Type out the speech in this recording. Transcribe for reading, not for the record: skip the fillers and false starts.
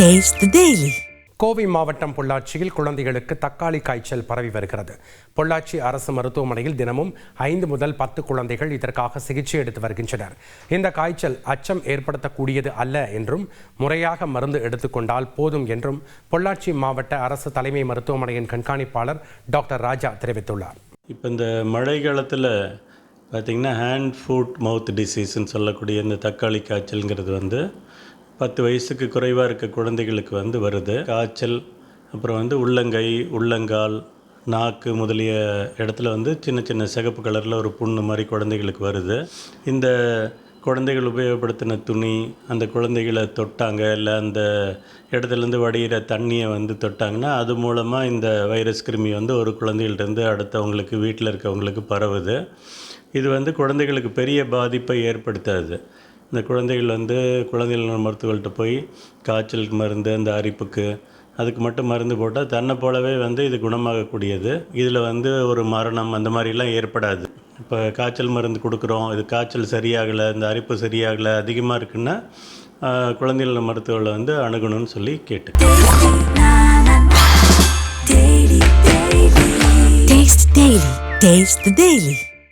Taste the Daily. Kovai மாவட்டம் பொள்ளாச்சியில் குழந்தைகளுக்கு தக்காளி காய்ச்சல் பரவி வருகிறது. பொள்ளாச்சி அரசு மருத்துவமனையில் தினமும் 5 முதல் 10 குழந்தைகள் இதற்காக சிகிச்சை எடுத்து வருகின்றனர். இந்த காய்ச்சல் அச்சம் ஏற்படுத்தக்கூடியது அல்ல என்றும் முறையாக மருந்து எடுத்துக்கொண்டால் போதும் என்றும் பொள்ளாச்சி மாவட்ட அரசு தலைமை மருத்துவமனையின் கண்காணிப்பாளர் டாக்டர் ராஜா தெரிவித்துள்ளார். இப்போ இந்த மழை காலத்தில் பார்த்திங்கன்னா ஹேண்ட் ஃபுட் மவுத் டிசீஸ்ன்னு சொல்லக்கூடிய இந்த தக்காளி காய்ச்சல்ங்கிறது 10 வயசுக்கு குறைவாக இருக்க குழந்தைகளுக்கு வருது. காய்ச்சல் அப்புறம் உள்ளங்கை, உள்ளங்கால், நாக்கு முதலிய இடத்துல சின்ன சின்ன சிகப்பு கலரில் ஒரு புண்ணு மாதிரி குழந்தைகளுக்கு வருது. இந்த குழந்தைகள் உபயோகப்படுத்தின துணி அந்த குழந்தைகளை தொட்டாங்க, இல்லை அந்த இடத்துலேருந்து வடிகிற தண்ணியை தொட்டாங்கன்னா அது மூலமாக இந்த வைரஸ் கிருமி ஒரு குழந்தைகள்டேருந்து அடுத்தவங்களுக்கு வீட்டில் இருக்கவங்களுக்கு பரவுது. இது குழந்தைகளுக்கு பெரிய பாதிப்பை ஏற்படுத்தாது. இந்த குழந்தைகள் குழந்தைகள் மருத்துவர்கள்ட்ட போய் காய்ச்சலுக்கு மருந்து, அந்த அரிப்புக்கு அதுக்கு மட்டும் மருந்து போட்டால் தன்னை போலவே இது குணமாகக்கூடியது. இதில் ஒரு மரணம் அந்த மாதிரிலாம் ஏற்படாது. இப்போ காய்ச்சல் மருந்து கொடுக்குறோம், இது காய்ச்சல் சரியாகலை, இந்த அரிப்பு சரியாகலை, அதிகமாக இருக்குன்னா குழந்தைகள் மருத்துவர்களை அணுகணும்னு சொல்லி கேட்டு Taste the Daily.